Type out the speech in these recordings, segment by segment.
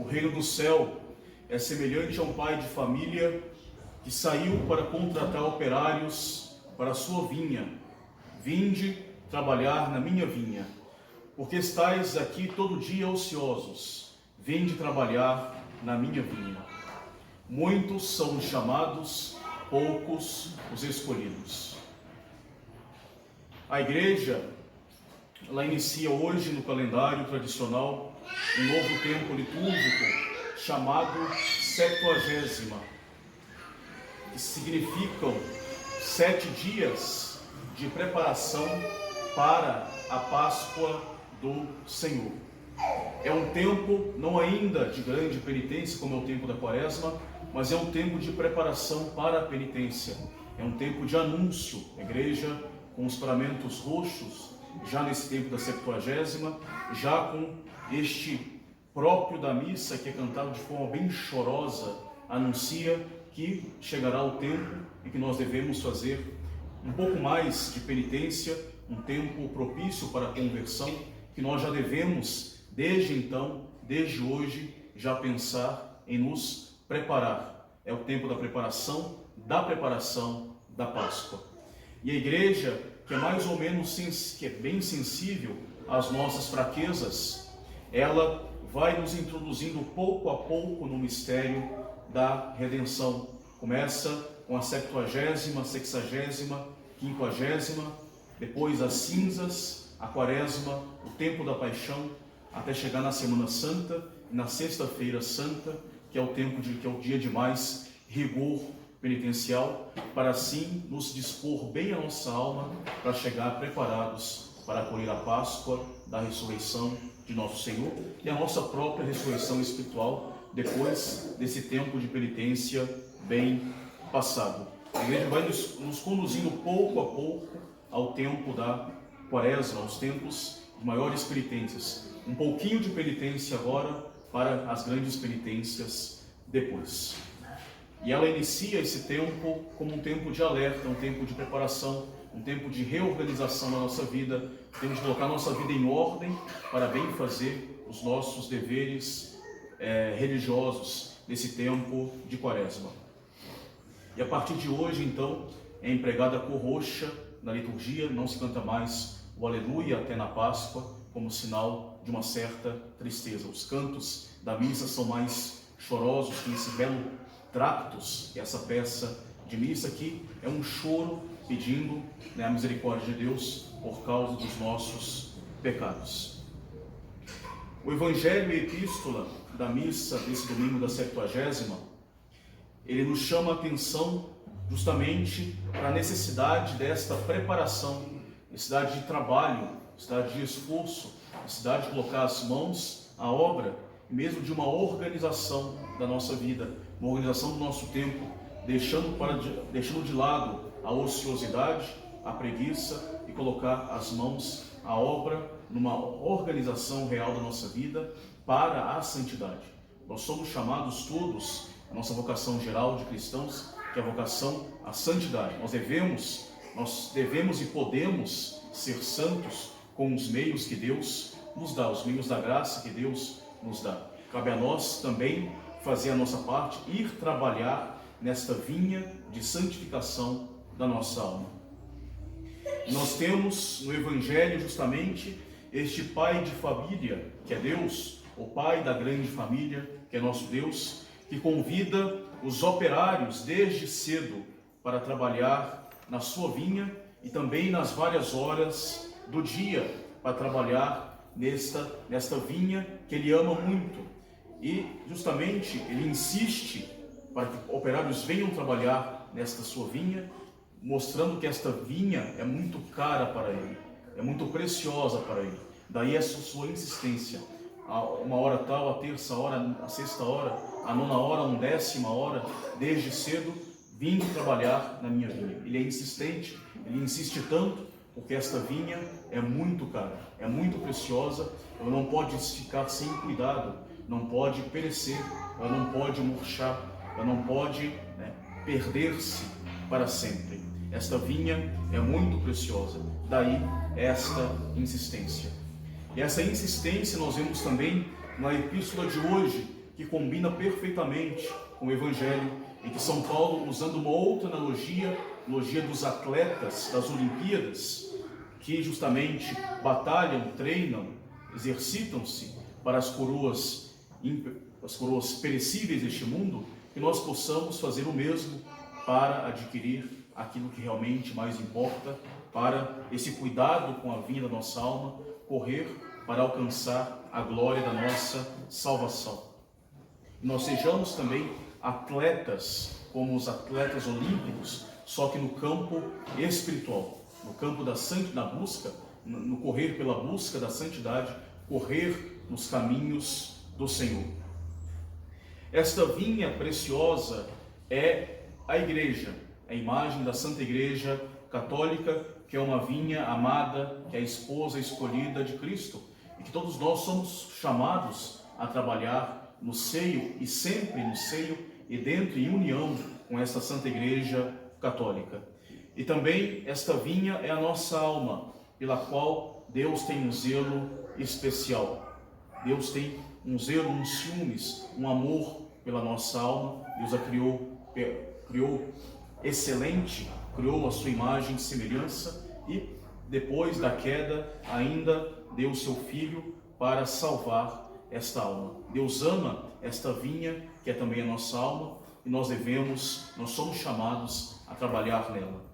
O reino do céu é semelhante a um pai de família que saiu para contratar operários para a sua vinha. Vinde trabalhar na minha vinha, porque estáis aqui todo dia ociosos. Vinde trabalhar na minha vinha. Muitos são os chamados, poucos os escolhidos. A igreja, ela inicia hoje no calendário tradicional um novo tempo litúrgico chamado Septuagésima, que significam 7 dias de preparação para a Páscoa do Senhor. É um tempo não ainda de grande penitência, como é o tempo da Quaresma, mas é um tempo de preparação para a penitência. É um tempo de anúncio. A igreja, com os paramentos roxos, já nesse tempo da Septuagésima, já com este próprio da missa, que é cantado de forma bem chorosa, anuncia que chegará o tempo em que nós devemos fazer um pouco mais de penitência, um tempo propício para a conversão, que nós já devemos, desde então, desde hoje, já pensar em nos preparar. É o tempo da preparação da Páscoa. E a igreja, que é mais ou menos, que é bem sensível às nossas fraquezas, ela vai nos introduzindo pouco a pouco no mistério da redenção. Começa com a 70ª, 60ª, 50ª, depois as cinzas, a Quaresma, o tempo da paixão, até chegar na Semana Santa e na Sexta-feira Santa, que é o tempo que é o dia de mais rigor penitencial, para assim nos dispor bem a nossa alma para chegar preparados para acolher a Páscoa da ressurreição de nosso Senhor e a nossa própria ressurreição espiritual depois desse tempo de penitência bem passado. A igreja vai nos conduzindo pouco a pouco ao tempo da Quaresma, aos tempos de maiores penitências. Um pouquinho de penitência agora para as grandes penitências depois. E ela inicia esse tempo como um tempo de alerta, um tempo de preparação, um tempo de reorganização na nossa vida, um tempo de colocar a nossa vida em ordem para bem fazer os nossos deveres religiosos nesse tempo de Quaresma. E a partir de hoje, então, é empregada a cor roxa na liturgia, não se canta mais o Aleluia até na Páscoa, como sinal de uma certa tristeza. Os cantos da missa são mais chorosos, tem esse belo Tractus, essa peça de missa aqui, é um choro pedindo a misericórdia de Deus por causa dos nossos pecados. O Evangelho e Epístola da missa desse domingo da Septuagésima, ele nos chama a atenção justamente para a necessidade desta preparação, necessidade de trabalho, necessidade de esforço, necessidade de colocar as mãos à obra, e mesmo de uma organização da nossa vida, uma organização do nosso tempo, deixando de lado a ociosidade, a preguiça e colocar as mãos à obra numa organização real da nossa vida para a santidade. Nós somos chamados todos, a nossa vocação geral de cristãos, que é a vocação à santidade. Nós devemos e podemos ser santos com os meios que Deus nos dá, os meios da graça que Deus nos dá. Cabe a nós também fazer a nossa parte, ir trabalhar nesta vinha de santificação da nossa alma. Nós temos no Evangelho justamente este pai de família, que é Deus, o pai da grande família, que é nosso Deus, que convida os operários desde cedo para trabalhar na sua vinha e também nas várias horas do dia para trabalhar nesta vinha que ele ama muito. E justamente ele insiste para que operários venham trabalhar nesta sua vinha, mostrando que esta vinha é muito cara para ele, é muito preciosa para ele. Daí essa sua insistência, a uma hora tal, a terça hora, a sexta hora, a nona hora, a 10ª hora, desde cedo, vim trabalhar na minha vinha. Ele é insistente, ele insiste tanto, porque esta vinha é muito cara, é muito preciosa, ela não pode ficar sem cuidado, não pode perecer, ela não pode murchar, ela não pode perder-se para sempre. Esta vinha é muito preciosa, daí esta insistência. E essa insistência nós vemos também na epístola de hoje, que combina perfeitamente com o Evangelho, em que São Paulo, usando uma outra analogia dos atletas das Olimpíadas, que justamente batalham, treinam, exercitam-se para as coroas perecíveis deste mundo, que nós possamos fazer o mesmo para adquirir aquilo que realmente mais importa, para esse cuidado com a vinha da nossa alma, correr para alcançar a glória da nossa salvação. E nós sejamos também atletas, como os atletas olímpicos, só que no campo espiritual, no campo da busca, no correr pela busca da santidade, correr nos caminhos do Senhor. Esta vinha preciosa é a Igreja, a imagem da Santa Igreja Católica, que é uma vinha amada, que é a esposa escolhida de Cristo, e que todos nós somos chamados a trabalhar no seio, e sempre no seio, e dentro, em união com esta Santa Igreja Católica. E também esta vinha é a nossa alma, pela qual Deus tem um zelo especial. Deus tem um zelo, um ciúmes, um amor pela nossa alma. Deus a criou excelente, criou a sua imagem e semelhança, e depois da queda ainda deu o seu Filho para salvar esta alma. Deus ama esta vinha, que é também a nossa alma, e nós somos chamados a trabalhar nela.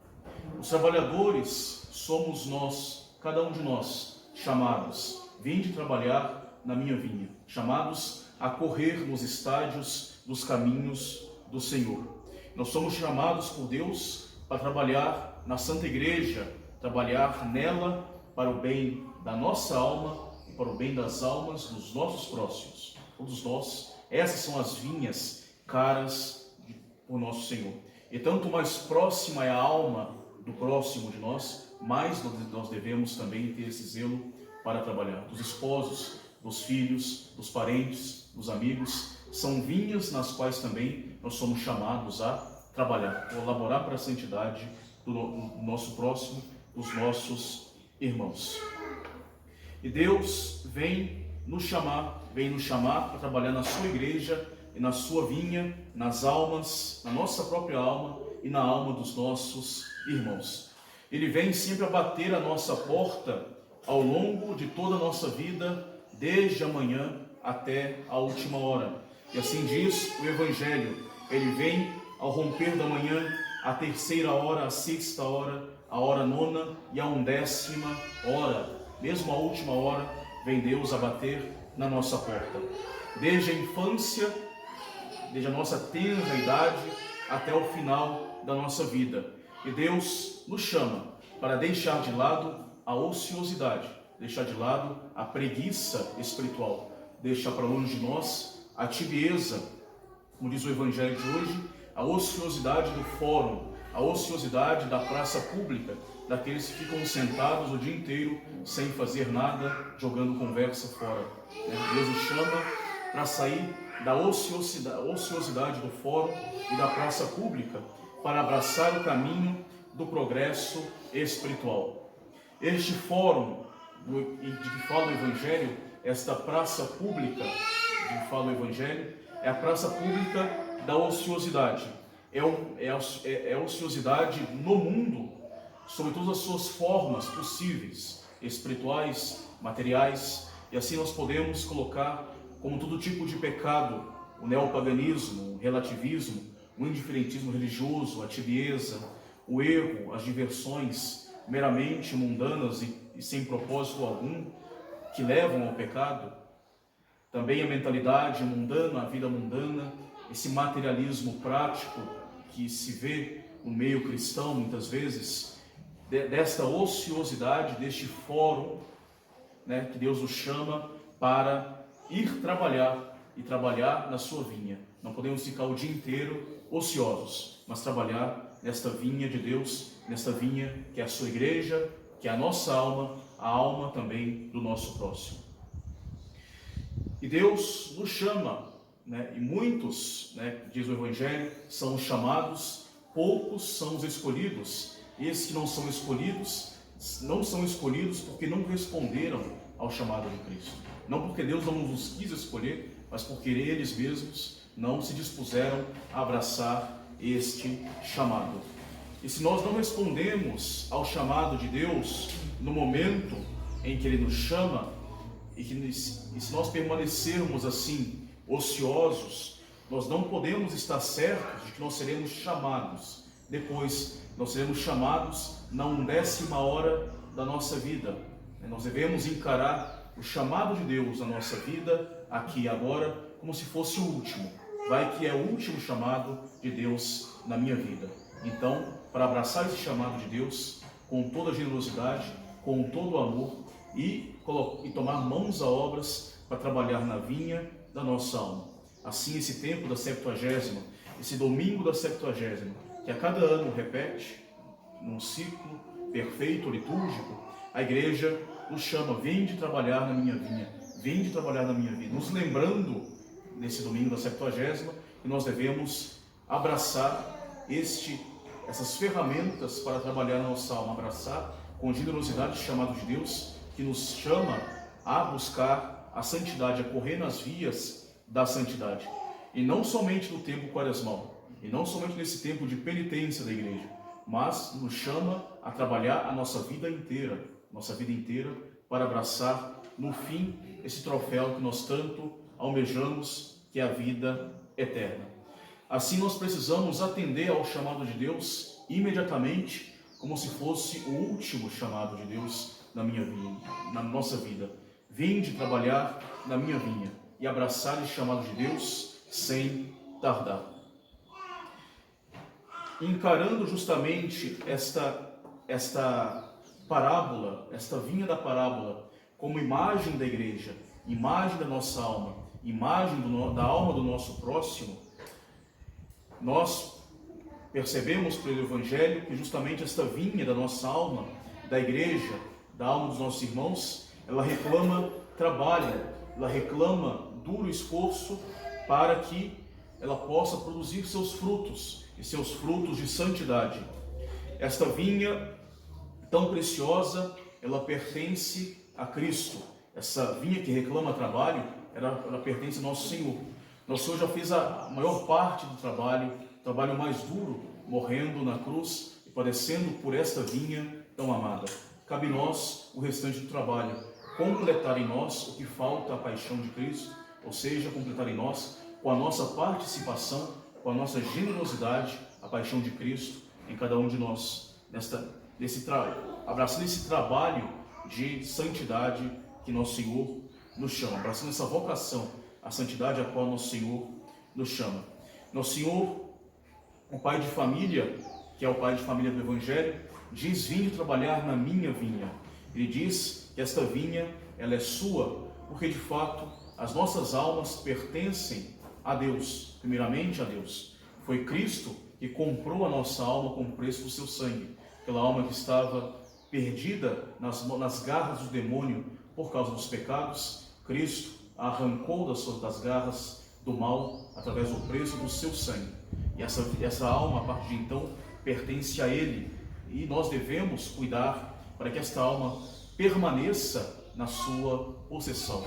Os trabalhadores somos nós, cada um de nós, chamados, vinde trabalhar na minha vinha, chamados a correr nos estádios dos caminhos do Senhor. Nós somos chamados por Deus para trabalhar na Santa Igreja, trabalhar nela para o bem da nossa alma e para o bem das almas dos nossos próximos. Todos nós, essas são as vinhas caras por nosso Senhor. E tanto mais próxima é a alma do próximo de nós, mais nós devemos também ter esse zelo para trabalhar. Dos esposos, dos filhos, dos parentes, dos amigos, são vinhas nas quais também nós somos chamados a trabalhar, colaborar para a santidade do nosso próximo, dos nossos irmãos. E Deus vem nos chamar para trabalhar na sua igreja e na sua vinha, nas almas, na nossa própria alma e na alma dos nossos irmãos. Ele vem sempre a bater a nossa porta ao longo de toda a nossa vida, desde a manhã até a última hora. E assim diz o Evangelho, ele vem ao romper da manhã, à terceira hora, à sexta hora, à hora nona e à 11ª hora. Mesmo a última hora, vem Deus a bater na nossa porta. Desde a infância, desde a nossa tenra idade, até o final da nossa vida. E Deus nos chama para deixar de lado a ociosidade, deixar de lado a preguiça espiritual, deixar para longe de nós a tibieza, como diz o Evangelho de hoje, a ociosidade do fórum, a ociosidade da praça pública, daqueles que ficam sentados o dia inteiro sem fazer nada, jogando conversa fora. Deus nos chama para sair da ociosidade do fórum e da praça pública, para abraçar o caminho do progresso espiritual. Este fórum de que fala o Evangelho, esta praça pública de que fala o Evangelho, é a praça pública da ociosidade. É a ociosidade no mundo, sob todas as suas formas possíveis, espirituais, materiais, e assim nós podemos colocar como todo tipo de pecado, o neopaganismo, o relativismo, o indiferentismo religioso, a tibieza, o erro, as diversões meramente mundanas e sem propósito algum, que levam ao pecado. Também a mentalidade mundana, a vida mundana, esse materialismo prático que se vê no meio cristão muitas vezes, desta ociosidade, deste fórum, que Deus nos chama para ir trabalhar e trabalhar na sua vinha. Não podemos ficar o dia inteiro ociosos, mas trabalhar nesta vinha de Deus, nesta vinha que é a sua igreja, que é a nossa alma, a alma também do nosso próximo. E Deus nos chama, e muitos, diz o Evangelho, são os chamados, poucos são os escolhidos. Esses que não são escolhidos porque não responderam ao chamado de Cristo. Não porque Deus não nos quis escolher, mas porque eles mesmos não se dispuseram a abraçar este chamado. E se nós não respondemos ao chamado de Deus no momento em que Ele nos chama, e se nós permanecermos assim, ociosos, nós não podemos estar certos de que nós seremos chamados. Depois, nós seremos chamados na 10ª hora da nossa vida. Nós devemos encarar o chamado de Deus na nossa vida, aqui e agora, como se fosse o último. Vai que é o último chamado de Deus na minha vida. Então, para abraçar esse chamado de Deus com toda a generosidade, com todo o amor e tomar mãos a obras para trabalhar na vinha da nossa alma. Assim, esse tempo da 70ª, esse domingo da 70ª, que a cada ano repete, num ciclo perfeito, litúrgico, a igreja nos chama: vem de trabalhar na minha vinha, vem de trabalhar na minha vida, nos lembrando, nesse domingo da 70ª, que nós devemos abraçar essas ferramentas para trabalhar na nossa alma, abraçar com generosidade o chamado de Deus, que nos chama a buscar a santidade, a correr nas vias da santidade. E não somente no tempo quaresmal, e não somente nesse tempo de penitência da igreja, mas nos chama a trabalhar a nossa vida inteira para abraçar, no fim, esse troféu que nós tanto almejamos, que é a vida eterna. Assim, nós precisamos atender ao chamado de Deus imediatamente, como se fosse o último chamado de Deus na nossa vida. Vinde trabalhar na minha vinha e abraçar esse chamado de Deus sem tardar. Encarando justamente esta parábola, esta vinha da parábola, como imagem da igreja, imagem da nossa alma, imagem da alma do nosso próximo, nós percebemos pelo Evangelho que justamente esta vinha da nossa alma, da igreja, da alma dos nossos irmãos, ela reclama trabalho, ela reclama duro esforço para que ela possa produzir seus frutos, e seus frutos de santidade. Esta vinha tão preciosa, ela pertence a Cristo. Essa vinha que reclama trabalho, ela pertence ao nosso Senhor. Nosso Senhor já fez a maior parte do trabalho mais duro, morrendo na cruz e padecendo por esta vinha tão amada. Cabe a nós o restante do trabalho, completar em nós o que falta à paixão de Cristo, ou seja, completar em nós, com a nossa participação, com a nossa generosidade, a paixão de Cristo em cada um de nós, abraçando esse trabalho de santidade que nosso Senhor nos chama, abraçando essa vocação, a santidade a qual nosso Senhor nos chama. Nosso Senhor, o Pai de família, que é o Pai de família do Evangelho, diz: vinde trabalhar na minha vinha. Ele diz que esta vinha, ela é sua, porque de fato as nossas almas pertencem a Deus, primeiramente a Deus. Foi Cristo que comprou a nossa alma com o preço do seu sangue. Aquela alma que estava perdida nas garras do demônio por causa dos pecados, Cristo a arrancou das garras do mal através do preço do seu sangue. E essa alma, a partir de então, pertence a Ele. E nós devemos cuidar para que esta alma permaneça na sua possessão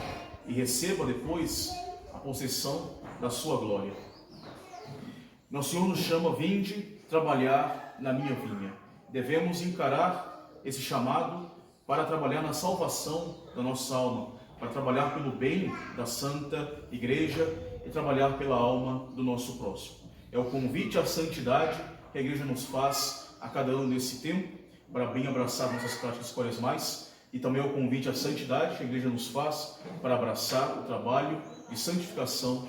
e receba depois a possessão da sua glória. Nosso Senhor nos chama: vinde trabalhar na minha vinha. Devemos encarar esse chamado para trabalhar na salvação da nossa alma, para trabalhar pelo bem da Santa Igreja e trabalhar pela alma do nosso próximo. É o convite à santidade que a Igreja nos faz a cada ano nesse tempo, para bem abraçar nossas práticas quaresmais, e também é o convite à santidade que a Igreja nos faz para abraçar o trabalho de santificação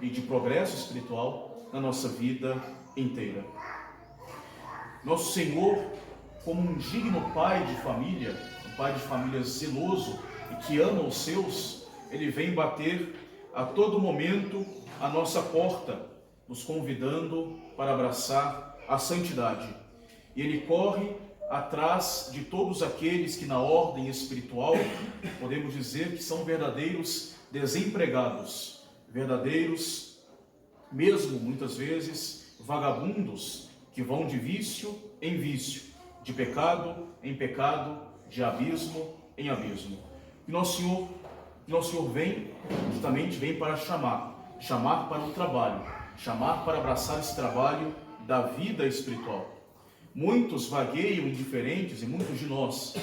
e de progresso espiritual na nossa vida inteira. Nosso Senhor, como um digno pai de família, um pai de família zeloso e que ama os seus, Ele vem bater a todo momento a nossa porta, nos convidando para abraçar a santidade. E Ele corre atrás de todos aqueles que na ordem espiritual podemos dizer que são verdadeiros desempregados, verdadeiros, mesmo muitas vezes, vagabundos, que vão de vício em vício, de pecado em pecado, de abismo em abismo. E nosso Senhor Nosso Senhor vem, justamente vem para chamar para o trabalho, chamar para abraçar esse trabalho da vida espiritual. Muitos vagueiam indiferentes, e muitos de nós,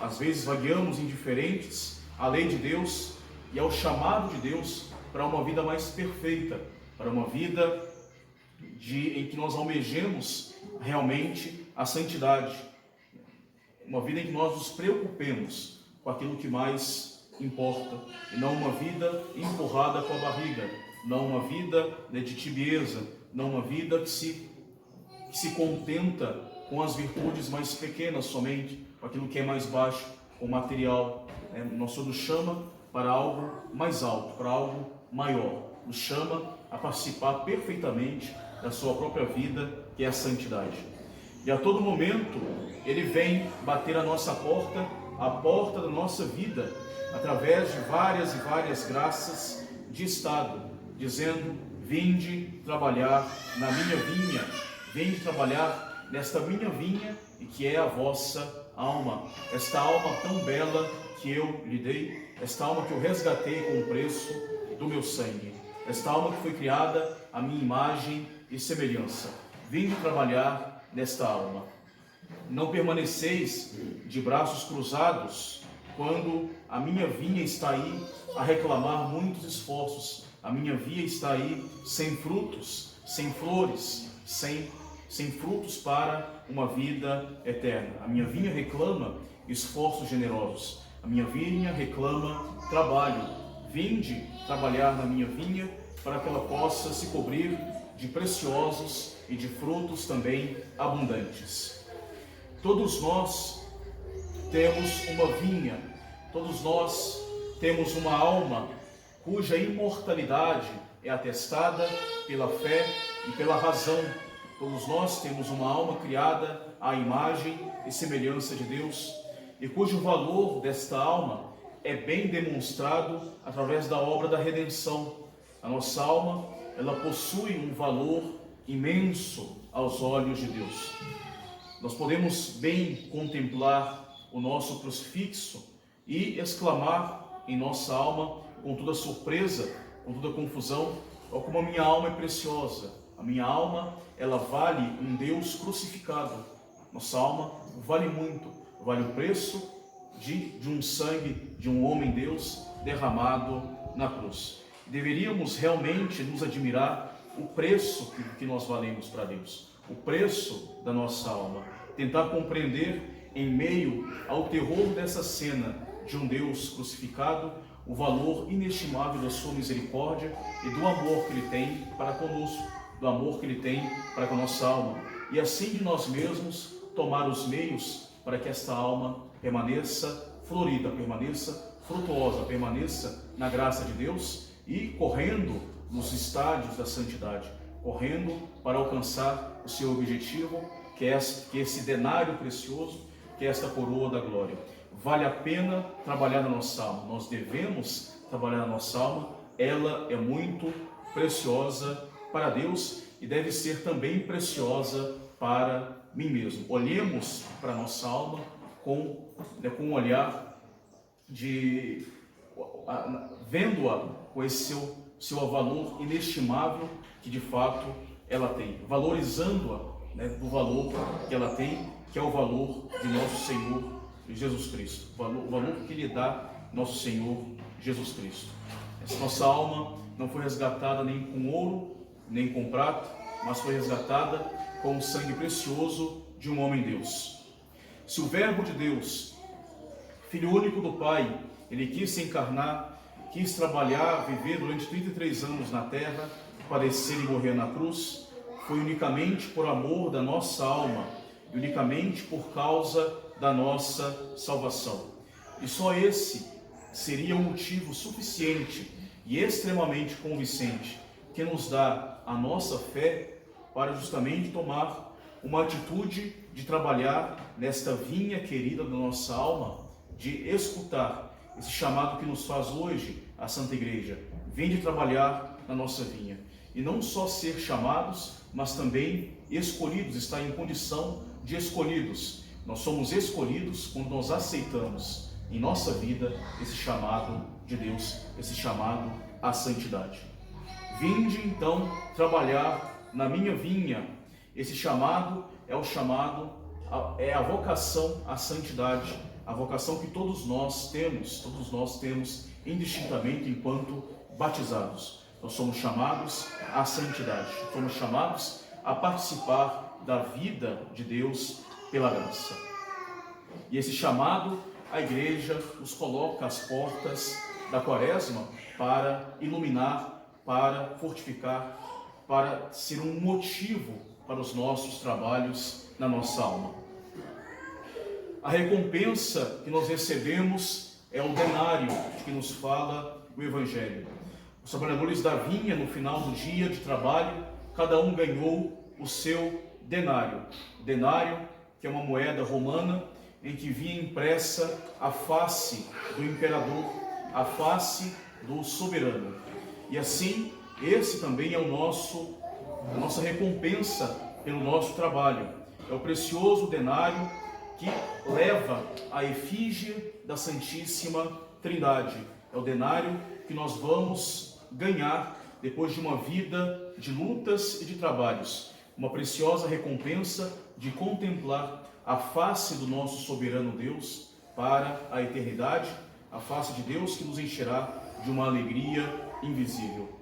às vezes, vagueamos indiferentes à lei de Deus e ao chamado de Deus para uma vida mais perfeita, para uma vida em que nós almejemos realmente a santidade, uma vida em que nós nos preocupemos com aquilo que mais importa, e não uma vida empurrada com a barriga, não uma vida de tibieza, não uma vida que se contenta com as virtudes mais pequenas somente, com aquilo que é mais baixo, com o material. Nosso Senhor nos chama para algo mais alto, para algo maior, nos chama a participar perfeitamente da sua própria vida, que é a santidade. E a todo momento Ele vem bater a nossa porta, a porta da nossa vida, através de várias e várias graças de estado, dizendo: vinde trabalhar na minha vinha, vinde trabalhar nesta minha vinha, e que é a vossa alma, esta alma tão bela que eu lhe dei, esta alma que eu resgatei com o preço do meu sangue, esta alma que foi criada à minha imagem e semelhança. Vinde trabalhar nesta alma. Não permaneceis de braços cruzados quando a minha vinha está aí a reclamar muitos esforços, a minha vinha está aí sem frutos, sem flores, sem frutos para uma vida eterna. A minha vinha reclama esforços generosos, a minha vinha reclama trabalho. Vinde trabalhar na minha vinha para que ela possa se cobrir de preciosos e de frutos também abundantes. Todos nós temos uma vinha, todos nós temos uma alma cuja imortalidade é atestada pela fé e pela razão. Todos nós temos uma alma criada à imagem e semelhança de Deus, e cujo valor desta alma é bem demonstrado através da obra da redenção. A nossa alma, ela possui um valor imenso aos olhos de Deus. Nós podemos bem contemplar o nosso crucifixo e exclamar em nossa alma, com toda surpresa, com toda confusão: ó, como a minha alma é preciosa, a minha alma, ela vale um Deus crucificado. Nossa alma vale muito, vale o preço de um sangue de um homem-Deus derramado na cruz. Deveríamos realmente nos admirar o preço que nós valemos para Deus, o preço da nossa alma, tentar compreender em meio ao terror dessa cena de um Deus crucificado o valor inestimável da sua misericórdia e do amor que Ele tem para conosco, do amor que Ele tem para com a nossa alma, e assim de nós mesmos tomar os meios para que esta alma permaneça florida, permaneça frutuosa, permaneça na graça de Deus e correndo nos estádios da santidade, correndo para alcançar o seu objetivo, que é esse denário precioso, que é esta coroa da glória. Vale a pena trabalhar na nossa alma, nós devemos trabalhar na nossa alma, ela é muito preciosa para Deus e deve ser também preciosa para mim mesmo. Olhemos para a nossa alma com um olhar vendo-a com esse seu valor inestimável que de fato ela tem, valorizando-a do valor que ela tem, que é o valor de nosso Senhor Jesus Cristo, o valor que lhe dá nosso Senhor Jesus Cristo. Essa nossa alma não foi resgatada nem com ouro, nem com prata, mas foi resgatada com o sangue precioso de um homem-Deus. Se o Verbo de Deus, Filho único do Pai, Ele quis se encarnar, quis trabalhar, viver durante 33 anos na terra, padecer e morrer na cruz, foi unicamente por amor da nossa alma e unicamente por causa da nossa salvação. E só esse seria um motivo suficiente e extremamente convincente que nos dá a nossa fé para justamente tomar uma atitude de trabalhar nesta vinha querida da nossa alma, de escutar esse chamado que nos faz hoje a Santa Igreja: vinde trabalhar na nossa vinha. E não só ser chamados, mas também escolhidos, estar em condição de escolhidos. Nós somos escolhidos quando nós aceitamos em nossa vida esse chamado de Deus, esse chamado à santidade. Vinde então trabalhar na minha vinha. Esse chamado é o chamado, é a vocação à santidade, a vocação que todos nós temos indistintamente enquanto batizados. Nós somos chamados à santidade, somos chamados a participar da vida de Deus pela graça. E esse chamado, a igreja nos coloca às portas da Quaresma para iluminar, para fortificar, para ser um motivo para os nossos trabalhos na nossa alma. A recompensa que nós recebemos é o denário de que nos fala o Evangelho. Os trabalhadores da vinha, no final do dia de trabalho, cada um ganhou o seu denário. Denário, que é uma moeda romana em que vinha impressa a face do imperador, a face do soberano. E assim, esse também é a nossa recompensa pelo nosso trabalho. É o precioso denário que leva a efígie da Santíssima Trindade. É o denário que nós vamos ganhar depois de uma vida de lutas e de trabalhos. Uma preciosa recompensa de contemplar a face do nosso soberano Deus para a eternidade, a face de Deus que nos encherá de uma alegria invisível.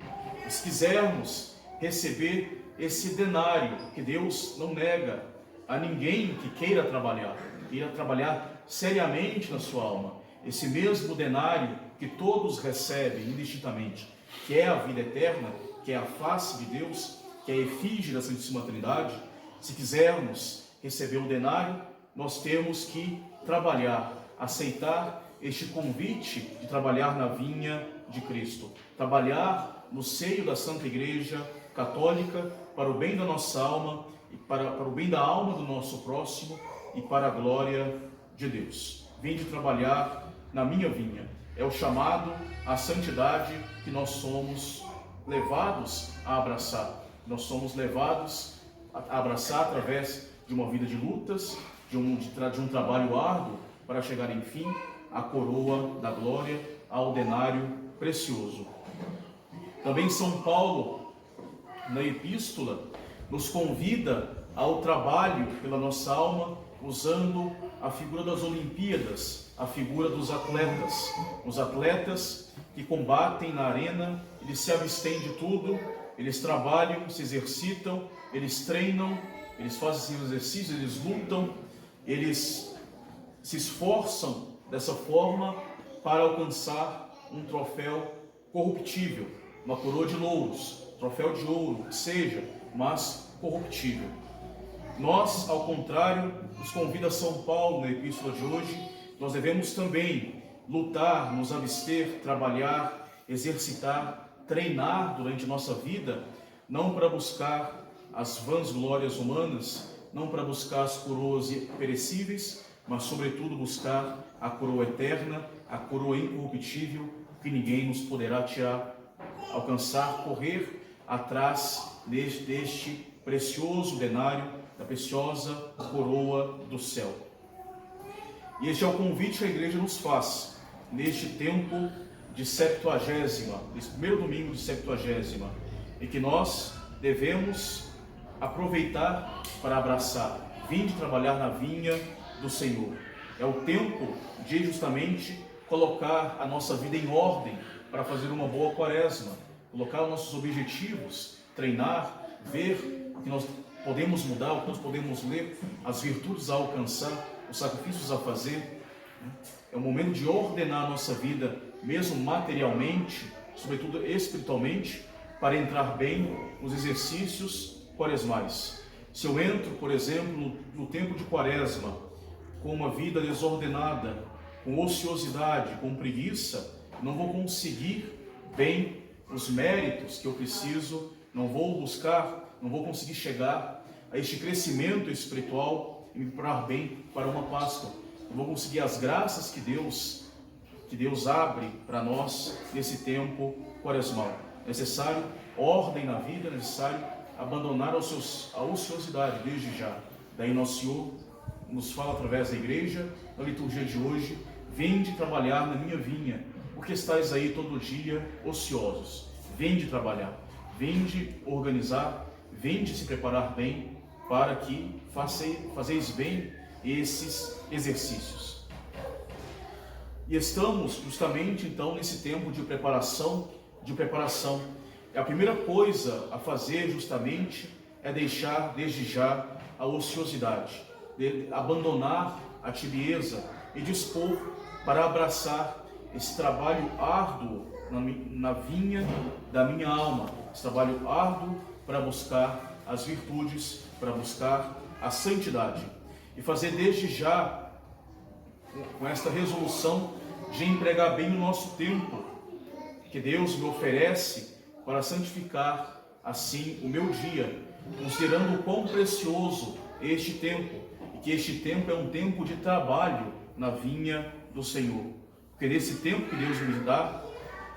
E se quisermos receber esse denário que Deus não nega a ninguém que queira trabalhar seriamente na sua alma, esse mesmo denário que todos recebem indistintamente, que é a vida eterna, que é a face de Deus, que é a efígie da Santíssima Trindade, se quisermos receber o denário, nós temos que trabalhar, aceitar este convite de trabalhar na vinha de Cristo, trabalhar no seio da Santa Igreja Católica para o bem da nossa alma, e para o bem da alma do nosso próximo e para a glória de Deus. Vinde trabalhar na minha vinha. É o chamado à santidade que nós somos levados a abraçar. Nós somos levados a abraçar através de uma vida de lutas, de um trabalho árduo, para chegar, enfim, à coroa da glória, ao denário precioso. Também São Paulo, na epístola, nos convida ao trabalho pela nossa alma, usando a figura das Olimpíadas, a figura dos atletas. Os atletas que combatem na arena, eles se abstêm de tudo, eles trabalham, se exercitam, eles treinam, eles fazem seus exercícios, eles lutam, eles se esforçam dessa forma para alcançar um troféu corruptível, uma coroa de louros, troféu de ouro, que seja, mas corruptível. Nós, ao contrário, nos convida São Paulo na epístola de hoje, nós devemos também lutar, nos abster, trabalhar, exercitar, treinar durante nossa vida, não para buscar as vãs glórias humanas, não para buscar as coroas perecíveis, mas sobretudo buscar a coroa eterna, a coroa incorruptível, que ninguém nos poderá tirar, alcançar, correr atrás deste precioso denário, da preciosa coroa do céu. E este é o convite que a igreja nos faz, neste tempo de Septuagésima, nesse primeiro domingo de Septuagésima, e que nós devemos aproveitar para abraçar. Vinde trabalhar na vinha do Senhor. É o tempo de justamente colocar a nossa vida em ordem para fazer uma boa quaresma, colocar os nossos objetivos, treinar, ver o que nós podemos mudar, o que nós podemos ler, as virtudes a alcançar, os sacrifícios a fazer. É o momento de ordenar a nossa vida, mesmo materialmente, sobretudo espiritualmente, para entrar bem nos exercícios quaresmais. Se eu entro, por exemplo, no tempo de quaresma, com uma vida desordenada, com ociosidade, com preguiça, não vou conseguir bem os méritos que eu preciso, não vou buscar, não vou conseguir chegar a este crescimento espiritual e me preparar bem para uma Páscoa. Não vou conseguir as graças que Deus abre para nós nesse tempo quaresmal. É necessário ordem na vida, é necessário abandonar a ociosidade desde já. Daí Nosso Senhor nos fala através da igreja, na liturgia de hoje, vinde trabalhar na minha vinha, porque estáis aí todo dia ociosos. Vinde trabalhar, vinde organizar, vinde se preparar bem, para que fazeis bem esses exercícios. E estamos justamente então nesse tempo de preparação. A primeira coisa a fazer justamente é deixar desde já a ociosidade, abandonar a tibieza e dispor para abraçar esse trabalho árduo na vinha da minha alma, esse trabalho árduo para buscar as virtudes, para buscar a santidade. E fazer desde já, com esta resolução de empregar bem o nosso tempo, que Deus me oferece para santificar assim o meu dia, considerando o quão precioso este tempo, e que este tempo é um tempo de trabalho na vinha do Senhor. Porque nesse tempo que Deus nos dá,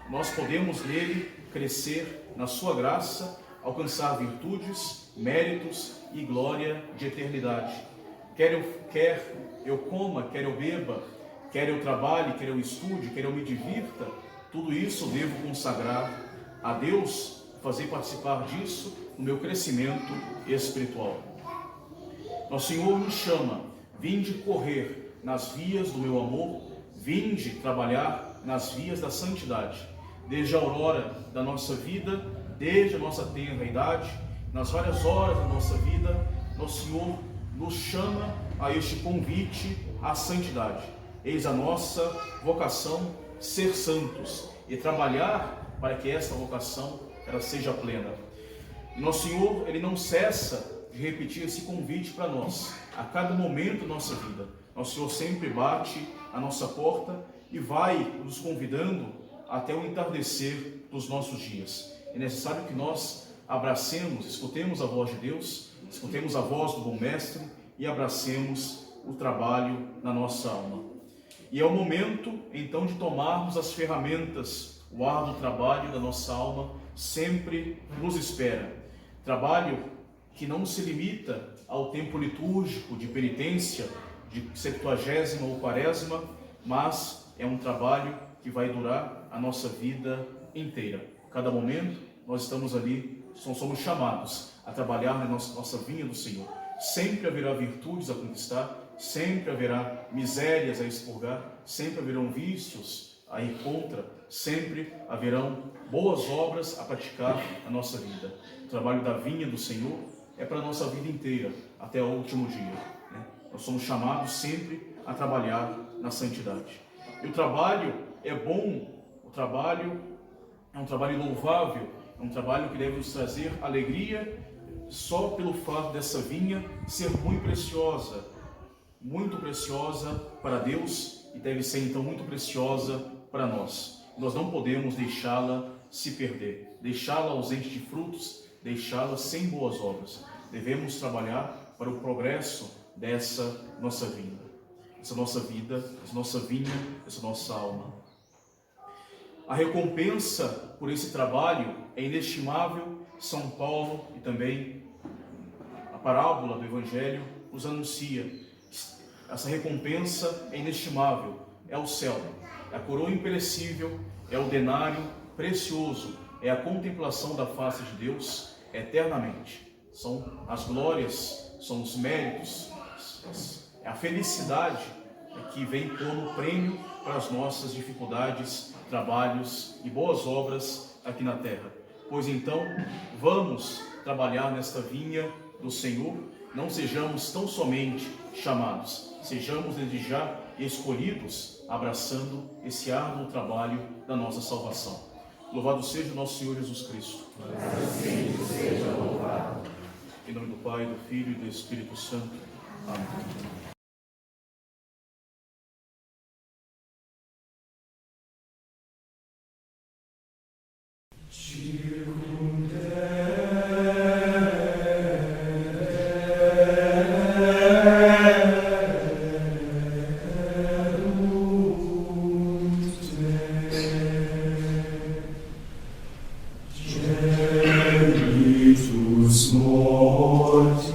nós podemos nele crescer na sua graça, alcançar virtudes, méritos e glória de eternidade. Quer eu coma, quer eu beba, quer eu trabalhe, quer eu estude, quer eu me divirta, tudo isso eu devo consagrar a Deus, fazer participar disso no meu crescimento espiritual. Nosso Senhor nos chama: vinde correr nas vias do meu amor, vinde trabalhar nas vias da santidade. Desde a aurora da nossa vida, desde a nossa tenra idade, nas várias horas da nossa vida, nosso Senhor nos chama a este convite à santidade. Eis a nossa vocação, ser santos e trabalhar para que esta vocação ela seja plena. E nosso Senhor, Ele não cessa de repetir esse convite para nós, a cada momento da nossa vida. Nosso Senhor sempre bate a nossa porta e vai nos convidando até o entardecer dos nossos dias. É necessário que nós abracemos, escutemos a voz de Deus, escutemos a voz do bom mestre e abracemos o trabalho na nossa alma. E é o momento, então, de tomarmos as ferramentas. O árduo trabalho da nossa alma sempre nos espera. Trabalho que não se limita ao tempo litúrgico de penitência, de 70ª ou 40ª, mas é um trabalho que vai durar a nossa vida inteira. Cada momento nós estamos ali, somos chamados a trabalhar na nossa vinha do Senhor. Sempre haverá virtudes a conquistar, sempre haverá misérias a expurgar, sempre haverão vícios a ir contra, sempre haverão boas obras a praticar na nossa vida. O trabalho da vinha do Senhor é para a nossa vida inteira, até o último dia, né? Nós somos chamados sempre a trabalhar na santidade. E o trabalho é bom, o trabalho é um trabalho louvável, é um trabalho que deve nos trazer alegria só pelo fato dessa vinha ser muito preciosa para Deus e deve ser então muito preciosa para nós. Nós não podemos deixá-la se perder, deixá-la ausente de frutos, deixá-la sem boas obras. Devemos trabalhar para o progresso dessa nossa vida, essa nossa vinha, essa nossa alma. A recompensa por esse trabalho é inestimável. São Paulo e também a parábola do Evangelho nos anuncia. Essa recompensa é inestimável, é o céu, é a coroa imperecível, é o denário precioso, é a contemplação da face de Deus eternamente. São as glórias, são os méritos, é a felicidade que vem como prêmio para as nossas dificuldades, trabalhos e boas obras aqui na terra. Pois então, vamos trabalhar nesta vinha do Senhor, não sejamos tão somente chamados, sejamos desde já escolhidos, abraçando esse árduo trabalho da nossa salvação. Louvado seja o nosso Senhor Jesus Cristo. Assim seja louvado. Em nome do Pai, do Filho e do Espírito Santo. Amém. Jesus morte